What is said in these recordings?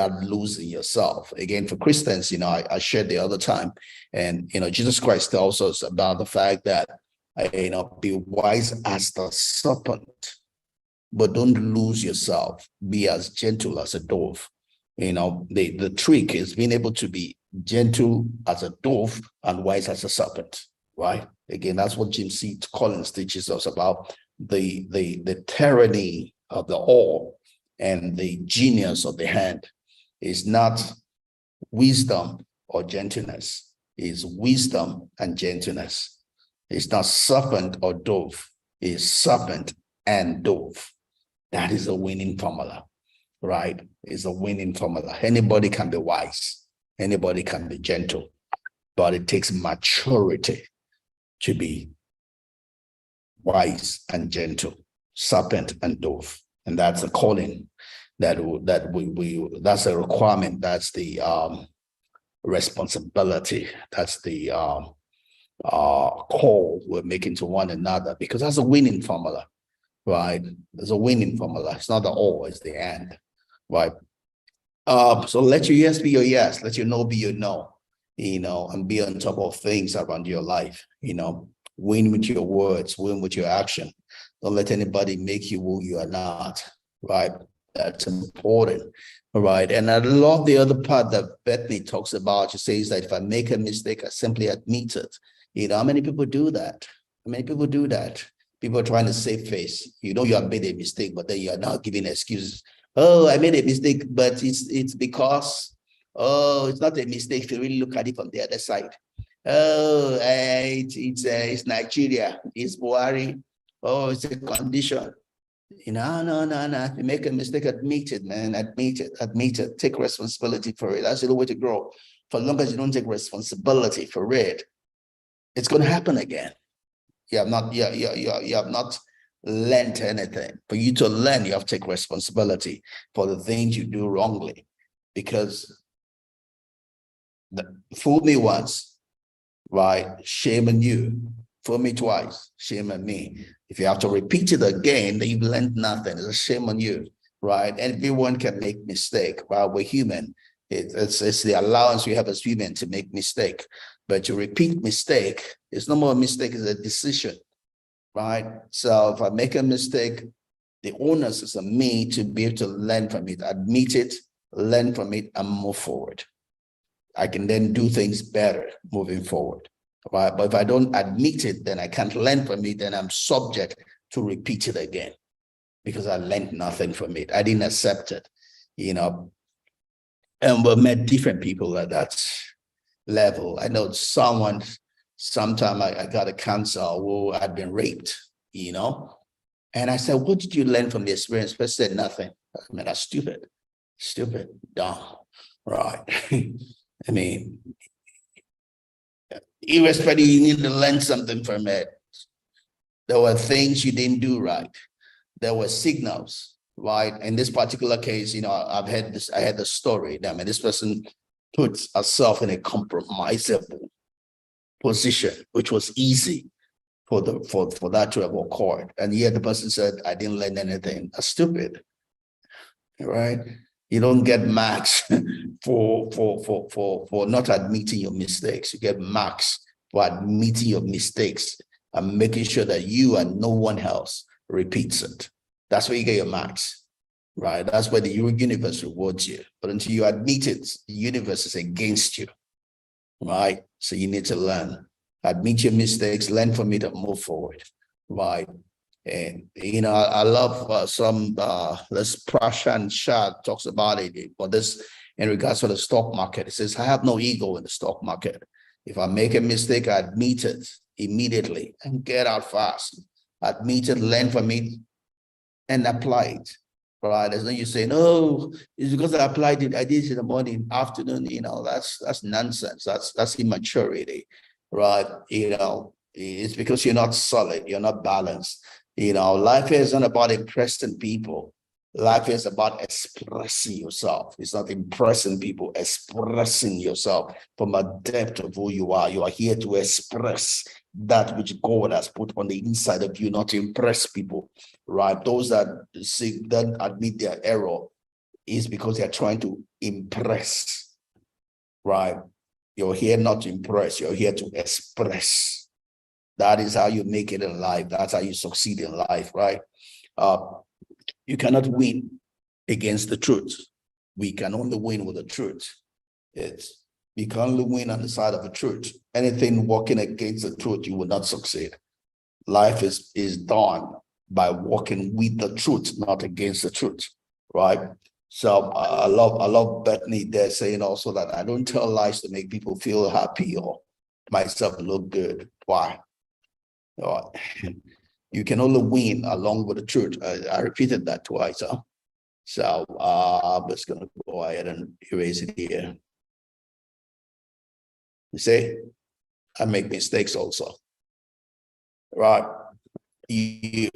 losing yourself. Again, for Christians, I shared the other time, and Jesus Christ tells us about the fact that be wise as the serpent, but don't lose yourself. Be as gentle as a dove. The trick is being able to be gentle as a dove and wise as a serpent, right? Again, that's what James C. Collins teaches us about the tyranny of the oar and the genius of the hand. Is not wisdom or gentleness. It's wisdom and gentleness. It's not serpent or dove. It's serpent and dove. That is a winning formula, right? It's a winning formula. Anybody can be wise. Anybody can be gentle. But it takes maturity to be wise and gentle, serpent and dove. And that's a calling that's a requirement. That's the responsibility. That's the call we're making to one another, because that's a winning formula, right? There's a winning formula. It's not the all, it's the end, right? So let your yes be your yes, let your no be your no, and be on top of things around your life, win with your words, win with your action. Don't let anybody make you who you are not, right? That's important, all right? And I love the other part that Bethany talks about. She says that if I make a mistake, I simply admit it. How many people do that? How many people do that? People are trying to save face. You have made a mistake, but then you are now giving excuses. Oh, I made a mistake, but it's because, it's not a mistake if you really look at it from the other side. Oh, it's Nigeria, it's Buhari. Oh, it's a condition. No. If you make a mistake, admit it, man. Admit it. Take responsibility for it. That's the way to grow. For as long as you don't take responsibility for it, it's going to happen again. You have not learned anything. For you to learn, you have to take responsibility for the things you do wrongly. Because fool me once, right? Shame on you. Fool me twice, shame on me. If you have to repeat it again, then you've learned nothing. It's a shame on you, right? Everyone can make mistake. Well, we're human. It's the allowance we have as human to make mistake. But to repeat mistake, it's no more a mistake, it's a decision, right? So if I make a mistake, the onus is on me to be able to learn from it, admit it, learn from it, and move forward. I can then do things better moving forward. Right? But if I don't admit it, then I can't learn from it, then I'm subject to repeat it again because I learned nothing from it. I didn't accept it, and we met different people at that level. I know sometime I got a cancer who had been raped, and I said, what did you learn from the experience? But said nothing. I mean, that's stupid, dumb, right? I mean, irrespective, you need to learn something from it. There were things you didn't do right. There were signals, right? In this particular case, I had the story that this person puts herself in a compromisable position, which was easy for that to have occurred. And yet the person said, I didn't learn anything. That's stupid, right? You don't get marks for not admitting your mistakes. You get marks for admitting your mistakes and making sure that you and no one else repeats it. That's where you get your marks, right? That's where the universe rewards you. But until you admit it, the universe is against you, right? So you need to learn. Admit your mistakes, learn from it, and move forward, right? And I love this Prashant Shah talks about it, but this in regards to the stock market. It says, I have no ego in the stock market. If I make a mistake, I admit it immediately and get out fast. Admit it, learn from it, and apply it. Right? There's no you saying, oh, it's because I applied it, I did it in the morning, afternoon, that's nonsense. That's immaturity, right? It's because you're not solid, you're not balanced. Life isn't about impressing people. Life is about expressing yourself. It's not impressing people, expressing yourself from a depth of who you are. You are here to express that which God has put on the inside of you, not to impress people, right? Those that admit their error, is because they're trying to impress, right? You're here not to impress, you're here to express. That is how you make it in life. That's how you succeed in life, right? You cannot win against the truth. We can only win with the truth. You can only win on the side of the truth. Anything working against the truth, you will not succeed. Life is done by walking with the truth, not against the truth, right? So I love Bethany there saying also that I don't tell lies to make people feel happy or myself look good. Why? You can only win along with the truth. I repeated that twice. Huh? So I'm just going to go ahead and erase it here. You see, I make mistakes also. Right? You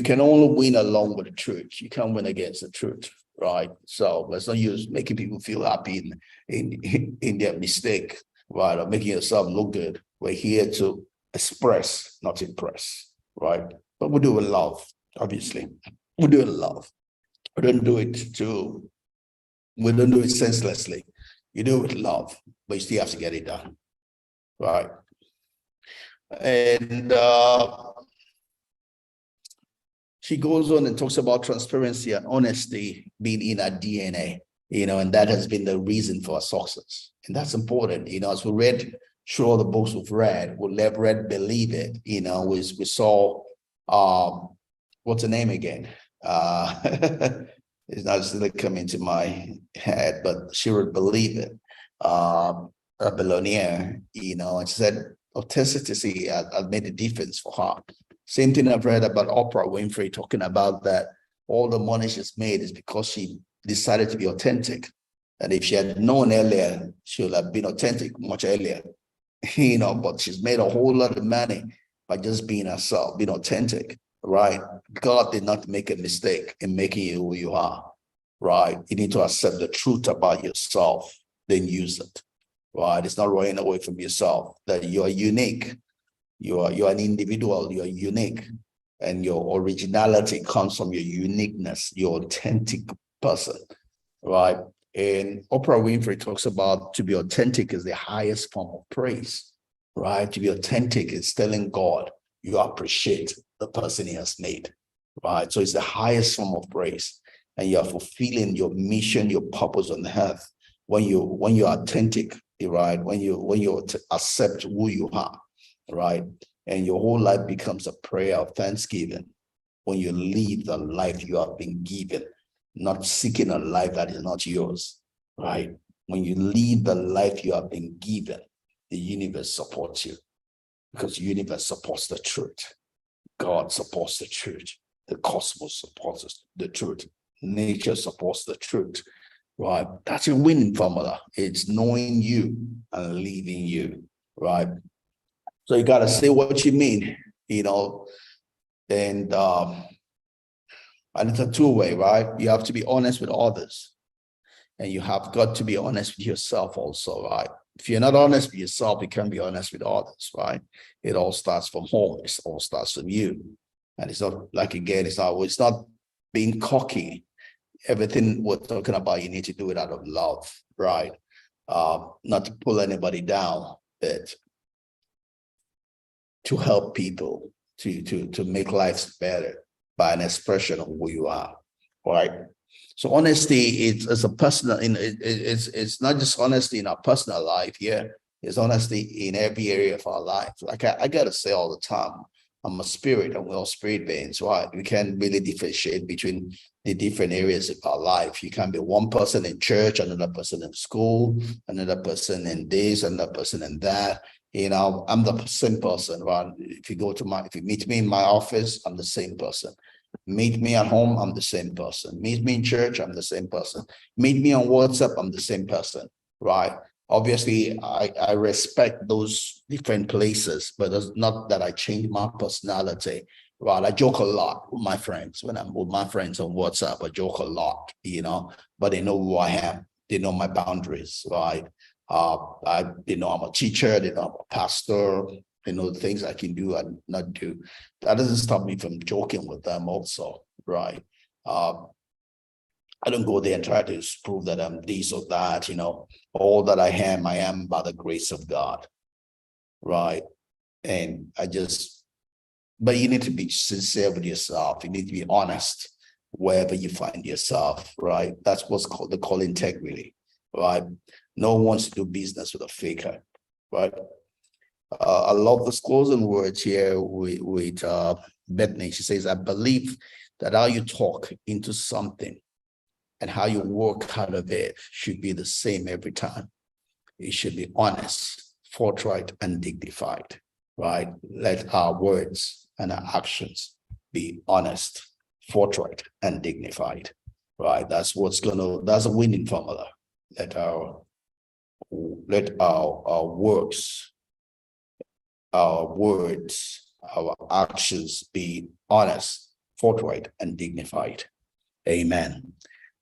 can only win along with the truth. You can't win against the truth. Right? So let's not use making people feel happy in their mistake, right? Or making yourself look good. We're here to express, not impress, right? But we do it with love, obviously. We do it with love. We don't do it senselessly. You do it with love, but you still have to get it done, right? And she goes on and talks about transparency and honesty being in our DNA, and that has been the reason for our success. And that's important, as we read through all the books we've read, we'll let read believe it, we saw, what's the name again? It's not still coming to my head, but she would believe it. A billionaire, and she said authenticity has made a difference for her. Same thing I've read about Oprah Winfrey talking about that all the money she's made is because she decided to be authentic. And if she had known earlier, she would have been authentic much earlier, but she's made a whole lot of money by just being herself, being authentic, right? God did not make a mistake in making you who you are, right? You need to accept the truth about yourself, then use it, right? It's not running away from yourself, that you are unique. You are an individual, you are unique, and your originality comes from your uniqueness, your authentic person, right? And Oprah Winfrey talks about to be authentic is the highest form of praise, right? To be authentic is telling God you appreciate the person he has made, right? So it's the highest form of praise, and you are fulfilling your mission, your purpose on the earth when you're authentic, right? When you accept who you are, right? And your whole life becomes a prayer of thanksgiving when you live the life you have been given, not seeking a life that is not yours, right? When you live the life you have been given, the universe supports you because the universe supports the truth. God supports the truth. The cosmos supports the truth. Nature supports the truth, right? That's your winning formula. It's knowing you and living you, right? So you got to say what you mean, and it's a two-way, right? You have to be honest with others, and you have got to be honest with yourself also, right? If you're not honest with yourself, you can't be honest with others, right? It all starts from home. It all starts from you. And it's not like, again, it's not being cocky. Everything we're talking about, you need to do it out of love, right? Not to pull anybody down, but to help people, to make lives better by an expression of who you are, right? So honesty is a personal, it's not just honesty in our personal life, yeah. It's honesty in every area of our life. Like I gotta say all the time, I'm a spirit and we're all spirit beings, right? We can't really differentiate between the different areas of our life. You can be one person in church, another person in school, another person in this, another person in that. I'm the same person, right? If you meet me in my office, I'm the same person. Meet me at home, I'm the same person. Meet me in church, I'm the same person. Meet me on WhatsApp, I'm the same person, right? Obviously, I respect those different places, but it's not that I change my personality, right? I joke a lot with my friends. When I'm with my friends on WhatsApp, I joke a lot, but they know who I am. They know my boundaries, right? They know I'm a teacher, they know I'm a pastor, they know the things I can do and not do. That doesn't stop me from joking with them also, right? I don't go there and try to prove that I'm this or that, all that I am by the grace of God. Right. And but you need to be sincere with yourself. You need to be honest wherever you find yourself, right? That's what's called the call integrity, right? No one wants to do business with a faker, right? I love the closing words here with Bethany. She says, I believe that how you talk into something and how you work out of it should be the same every time. It should be honest, forthright, and dignified, right? Let our words and our actions be honest, forthright, and dignified, right? That's a winning formula. Let our works, our words, our actions be honest, forthright, and dignified. Amen.